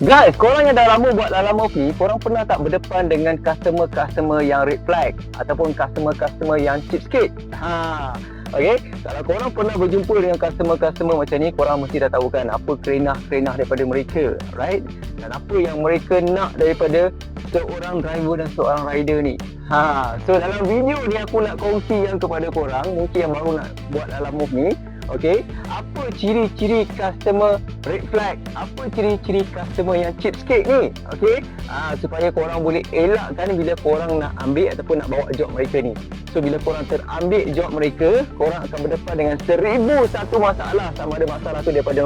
Guys, korang yang dah lama buat Lala Move ni, korang pernah tak berdepan dengan customer-customer yang red flag ataupun customer-customer yang cheapskate? Okay, kalau korang pernah berjumpa dengan customer-customer macam ni, korang mesti dah tahu kan apa kerenah-kerenah daripada mereka, right? Dan apa yang mereka nak daripada seorang driver dan seorang rider ni. So dalam video ni aku nak kongsi yang kepada korang, mungkin yang baru nak buat Lala Move ni. Okay, apa ciri-ciri customer red flag, apa ciri-ciri customer yang cheapskate ni, okay, supaya korang boleh elakkan bila korang nak ambil ataupun nak bawa job mereka ni. So bila korang terambil job mereka, korang akan berdepan dengan 1001 masalah, sama ada masalah tu daripada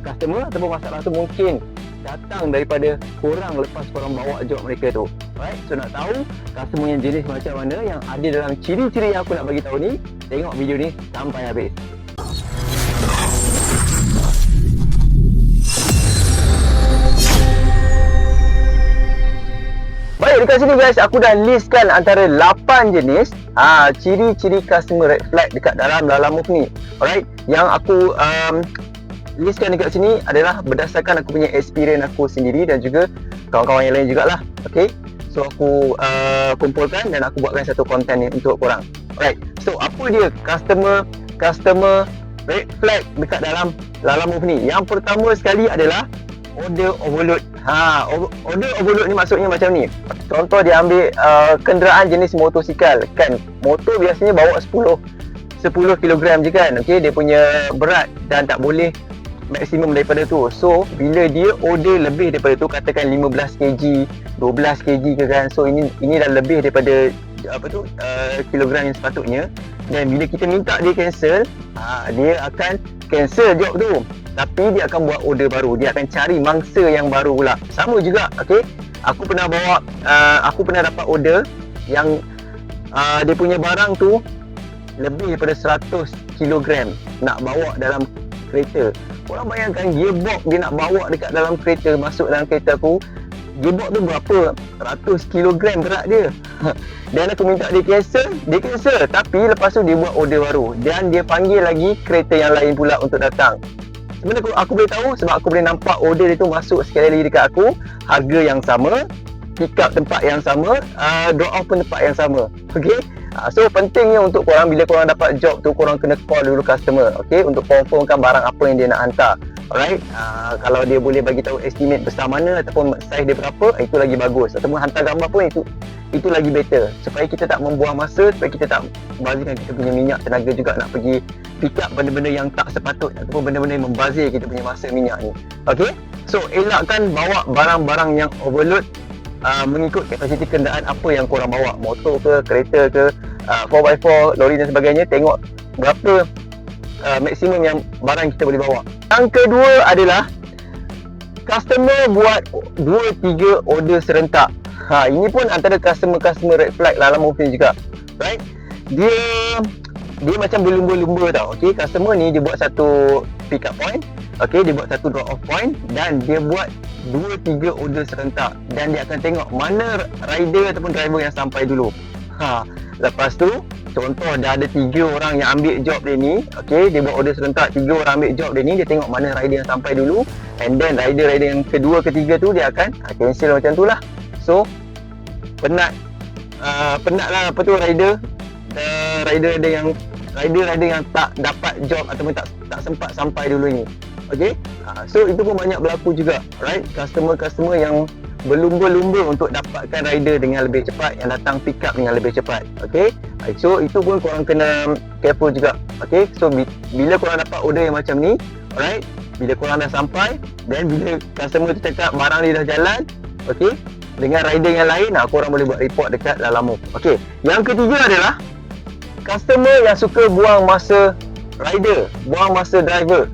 customer ataupun masalah tu mungkin datang daripada korang lepas korang bawa job mereka tu. Alright, so nak tahu customer yang jenis macam mana yang ada dalam ciri-ciri yang aku nak bagi tahu ni, tengok video ni sampai habis. Baik, dekat sini guys, aku dah listkan antara 8 jenis ciri-ciri customer red flag dekat dalam Lala Move ni. Alright, yang aku listkan dekat sini adalah berdasarkan aku punya experience aku sendiri dan juga kawan-kawan yang lain jugalah. Okay, so aku kumpulkan dan aku buatkan satu konten ni untuk korang. Alright, so apa dia customer red flag dekat dalam Lala Move ni? Yang pertama sekali adalah order overload. Order overload ni maksudnya macam ni. Contoh dia ambil kenderaan jenis motosikal kan. Motor biasanya bawa 10 kg je kan. Okey, dia punya berat dan tak boleh maksimum daripada tu. So bila dia order lebih daripada tu, katakan 15 kg, 12 kg ke kan. So ini dah lebih daripada kilogram yang sepatutnya. Dan bila kita minta dia cancel, dia akan cancel job tu. Tapi dia akan buat order baru. Dia akan cari mangsa yang baru pula. Sama juga, okey. Aku pernah dapat order yang dia punya barang tu lebih daripada 100 kg nak bawa dalam kereta. Korang bayangkan gearbox dia nak bawa dekat dalam kereta, masuk dalam kereta aku. Gearbox tu berapa ratus kilogram berat dia. Dan aku minta dia cancel, dia cancel. Tapi lepas tu dia buat order baru. Dan dia panggil lagi kereta yang lain pula untuk datang. Sebenarnya aku boleh tahu sebab aku boleh nampak order dia tu masuk sekali lagi dekat aku. Harga yang sama, pick up tempat yang sama, drop off pun tempat yang sama. Okay, so pentingnya untuk korang bila korang dapat job tu, korang kena call dulu customer, okay, untuk confirmkan barang apa yang dia nak hantar. Alright, kalau dia boleh bagi tahu estimate besar mana ataupun size dia berapa, itu lagi bagus. Ataupun hantar gambar pun itu lagi better, supaya kita tak membuang masa, supaya kita tak membazirkan kita punya minyak tenaga juga nak pergi pick up benda-benda yang tak sepatut ataupun benda-benda yang membazir kita punya masa minyak ni. Okay, so elakkan bawa barang-barang yang overload mengikut kapasiti kenderaan apa yang korang bawa, motor ke, kereta ke, 4x4, lori dan sebagainya. Tengok berapa maksimum yang barang kita boleh bawa. Yang kedua adalah customer buat 2-3 order serentak. Ini pun antara customer red flag Lala Move ni juga. Right? Dia macam berlumba-lumba tau. Okay, customer ni dia buat satu pick up point, okay, dia buat satu drop off point dan dia buat 2-3 order serentak. Dan dia akan tengok mana rider ataupun driver yang sampai dulu. Lepas tu contoh dah ada 3 orang yang ambil job dia ni, okay, dia buat order serentak, 3 orang ambil job dia ni, dia tengok mana rider yang sampai dulu, and then rider yang kedua, ketiga tu dia akan cancel macam tu lah. So penat lah apa tu rider yang tak dapat job ataupun tak sempat sampai dulu ni. Okay, so itu pun banyak berlaku juga, right? Customer yang berlumba-lumba untuk dapatkan rider dengan lebih cepat, yang datang pick up dengan lebih cepat. Okay, so itu pun korang kena careful juga. Okay, so bila korang dapat order yang macam ni, alright, bila korang dah sampai dan bila customer tu cakap barang dia dah jalan, okay, dengan rider yang lain, korang boleh buat report dekat Lala Move. Okay, yang ketiga adalah customer yang suka buang masa rider, buang masa driver.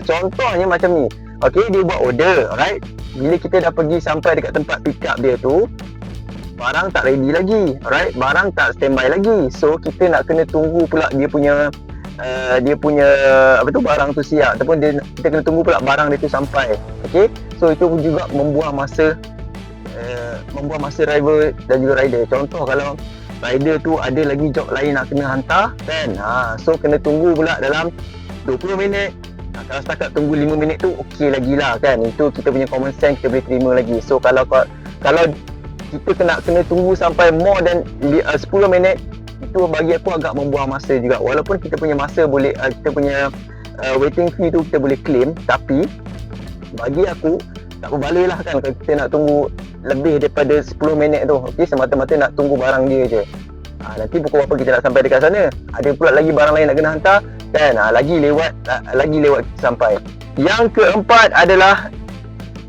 Contohnya macam ni. Okay, dia buat order, alright. Bila kita dah pergi sampai dekat tempat pick up dia tu, barang tak ready lagi, alright. Barang tak standby lagi. So kita nak kena tunggu pula dia punya barang tu siap, ataupun kita kena tunggu pula barang dia tu sampai. Okay, so itu pun juga membuang masa driver dan juga rider. Contoh kalau rider tu ada lagi job lain nak kena hantar kan, so kena tunggu pula dalam 20 minit, Kalau setakat tunggu 5 minit tu okey lagi lah kan. Itu kita punya common sense, kita boleh terima lagi. So kalau kita kena tunggu sampai more than 10 minit, itu bagi aku agak membuang masa juga. Walaupun kita punya masa boleh kita punya waiting fee tu kita boleh claim, tapi bagi aku tak berbaloi lah kan kalau kita nak tunggu lebih daripada 10 minit tu. Okey, semata-mata nak tunggu barang dia je. Nanti pukul berapa kita nak sampai dekat sana, ada pula lagi barang lain nak kena hantar kan. Lagi lewat sampai. Yang keempat adalah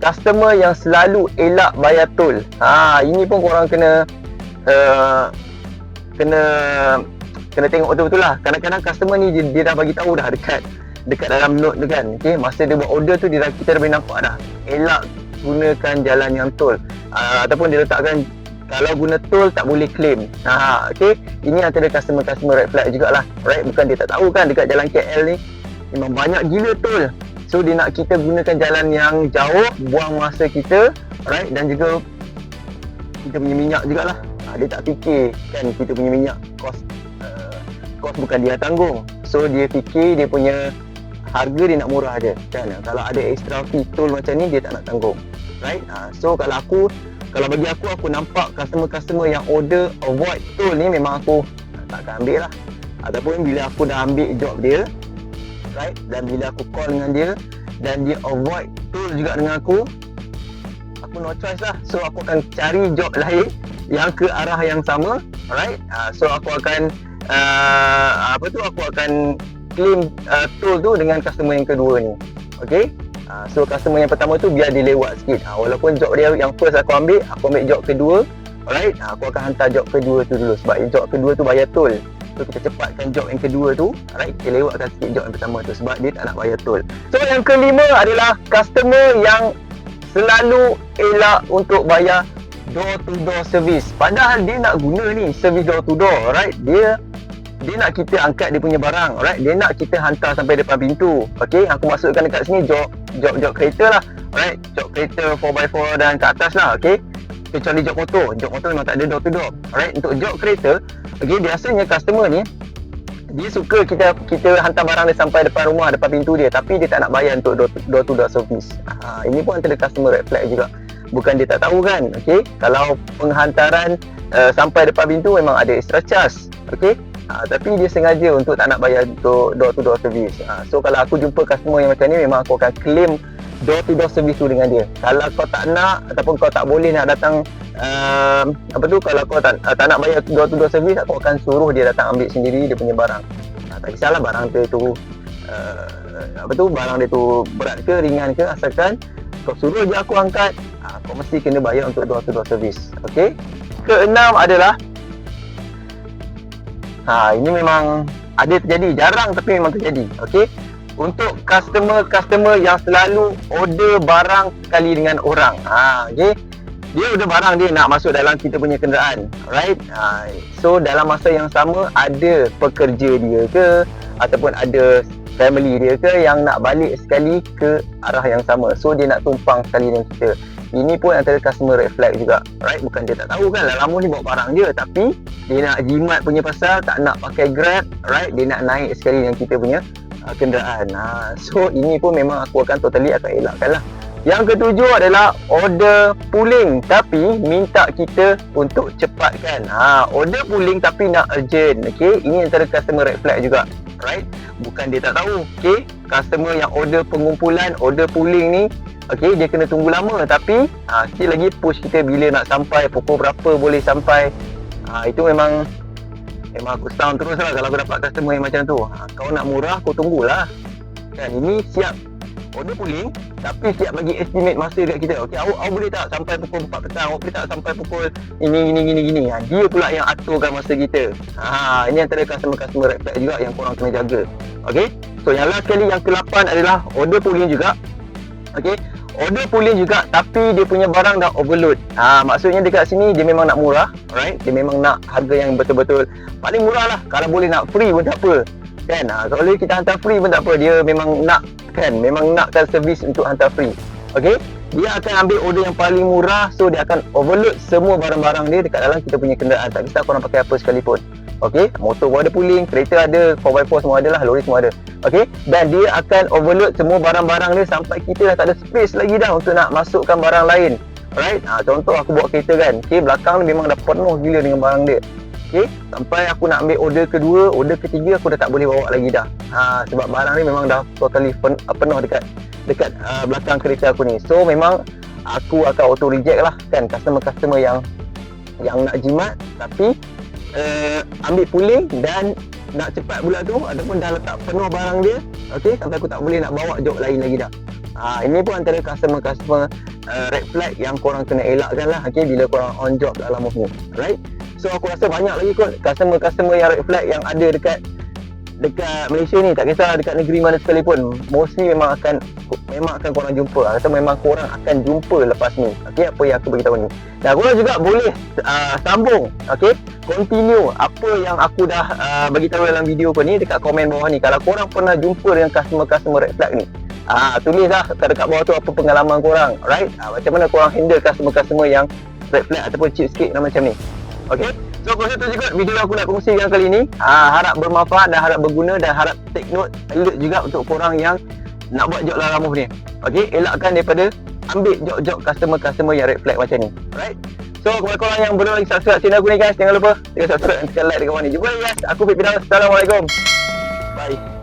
customer yang selalu elak bayar tol. Ini pun korang kena tengok betul-betul lah. Kadang-kadang customer ni dia dah bagi tahu dah dekat dalam note tu kan. Okey, masa dia buat order tu kita dah boleh nampak dah elak gunakan jalan yang tol, ataupun dia letakkan kalau guna tol tak boleh claim. Okey, ini antara customer red flag jugalah, right? Bukan dia tak tahu kan dekat jalan KL ni memang banyak gila tol. So dia nak kita gunakan jalan yang jauh, buang masa kita, right? Dan juga kita punya minyak jugalah. Dia tak fikir kan kita punya minyak kos bukan dia tanggung. So dia fikir dia punya harga dia nak murah je kan. Kalau ada extra fee tol macam ni dia tak nak tanggung, right? So kalau bagi aku nampak customer yang order avoid tol ni, memang aku tak akan ambil lah. Ataupun bila aku dah ambil job dia, right, dan bila aku call dengan dia dan dia avoid tol juga dengan aku no choice lah. So aku akan cari job lain yang ke arah yang sama, right? So aku akan aku akan claim tol tu dengan customer yang kedua ni. Okay, so customer yang pertama tu biar dia lewat sikit. Walaupun job dia yang first aku ambil job kedua, alright, aku akan hantar job kedua tu dulu sebab job kedua tu bayar tol. So kita cepatkan job yang kedua tu, alright, kita lewatkan sikit job yang pertama tu sebab dia tak nak bayar tol. So yang kelima adalah customer yang selalu elak untuk bayar door to door service. Padahal dia nak guna ni service door to door, right? Dia nak kita angkat dia punya barang, right? Dia nak kita hantar sampai depan pintu. Okey, aku masukkan dekat sini job kereta lah, right? Job kereta 4x4 dan ke atas lah, okey. Kecuali job motor memang tak ada door to door, alright. Untuk job kereta, okey, biasanya customer ni dia suka kita hantar barang dia sampai depan rumah, depan pintu dia, tapi dia tak nak bayar untuk door to door service. Ini pun antara customer red flag juga. Bukan dia tak tahu kan, okey. Kalau penghantaran sampai depan pintu memang ada extra charge, okey. Tapi dia sengaja untuk tak nak bayar untuk door to door service. So kalau aku jumpa customer yang macam ni, memang aku akan claim door to door service tu dengan dia. Kalau kau tak nak ataupun kau tak boleh nak datang kalau kau tak nak bayar door to door service, aku akan suruh dia datang ambil sendiri dia punya barang. Tak kisahlah barang dia tu barang dia tu berat ke ringan ke, asalkan kau suruh je aku angkat, kau mesti kena bayar untuk door to door service. Okey. Keenam adalah ini memang ada terjadi, jarang tapi memang terjadi. Okey, untuk customer yang selalu order barang sekali dengan orang. Okey, dia order barang dia nak masuk dalam kita punya kenderaan, right? So dalam masa yang sama ada pekerja dia ke ataupun ada family dia ke yang nak balik sekali ke arah yang sama. So dia nak tumpang sekali dengan kita. Ini pun antara customer red flag juga, right? Bukan dia tak tahu kan lama ni bawa barang dia, tapi dia nak jimat punya pasal, tak nak pakai Grab, right? Dia nak naik sekali dengan kita punya kenderaan. So ini pun memang aku akan elakkan lah. Yang ketujuh adalah order pooling tapi minta kita untuk cepatkan. Order pooling tapi nak urgent. Okay, ini antara customer red flag juga, right? Bukan dia tak tahu. Okay, customer yang order pengumpulan, order pooling ni, okey, dia kena tunggu lama, tapi sikit lagi push kita bila nak sampai, pukul berapa boleh sampai. Itu memang aku sound terus lah kalau aku dapat customer yang macam tu. Kau nak murah, kau tunggulah kan. Ini siap order pooling tapi siap bagi estimate masa dekat kita. Okey, awak boleh tak sampai pukul 4 petang, awak boleh tak sampai pukul ini. Dia pula yang aturkan masa kita. Ini antara customer red flag juga yang korang kena jaga. Okey, so yang last kali, yang ke-8 adalah order pooling juga. Okey, order pooling juga tapi dia punya barang dah overload. Maksudnya dekat sini dia memang nak murah, right? Dia memang nak harga yang betul-betul paling murah lah. Kalau boleh nak free pun tak apa kan. Kalau kita hantar free pun tak apa, dia memang nak kan, memang nakkan servis untuk hantar free. Okey, dia akan ambil order yang paling murah, so dia akan overload semua barang-barang dia dekat dalam kita punya kenderaan, tak kisah korang pakai apa sekalipun. Okey, motor pun ada pooling, kereta ada, 4x4 semua ada lah, lori semua ada. Okey, dan dia akan overload semua barang-barang dia sampai kita dah tak ada space lagi dah untuk nak masukkan barang lain. Alright, contoh aku bawa kereta kan, okey, belakang ni memang dah penuh gila dengan barang dia. Okey, sampai aku nak ambil order kedua, order ketiga aku dah tak boleh bawa lagi dah. Sebab barang ni memang dah totally penuh dekat belakang kereta aku ni. So memang aku akan auto reject lah kan customer-customer yang nak jimat tapi ambil pooling dan nak cepat pula tu ataupun dah letak penuh barang dia, okey, sampai aku tak boleh nak bawa job lain lagi dah. Ini pun antara customer red flag yang korang kena elakkan lah, okey, bila korang on job dalam move ni. Alright, so aku rasa banyak lagi kot customer yang red flag yang ada dekat Malaysia ni, tak kisah dekat negeri mana sekalipun, mostly memang akan korang jumpa atau memang korang akan jumpa lepas ni. Okey, apa yang aku beritahu ni. Dan korang juga boleh sambung, okey, continue apa yang aku dah bagi tahu dalam video aku ni dekat komen bawah ni. Kalau korang pernah jumpa dengan customer red flag ni, tulislah dekat bawah tu apa pengalaman korang, right? Macam mana korang handle customer yang red flag ataupun cheapskate macam ni. Okey, so aku rasa tu juga video yang aku nak kongsikan kali ni. Harap bermanfaat dan harap berguna dan harap take note, alert juga untuk korang yang nak buat job dalam move ni. Okey, elakkan daripada ambil job customer yang red flag macam ni. Alright, so kepada korang yang belum lagi subscribe channel aku ni guys, jangan lupa tekan subscribe dan tekan like dekat bawah ni. Jumpa lagi guys, aku Fit Firdaus. Assalamualaikum, bye.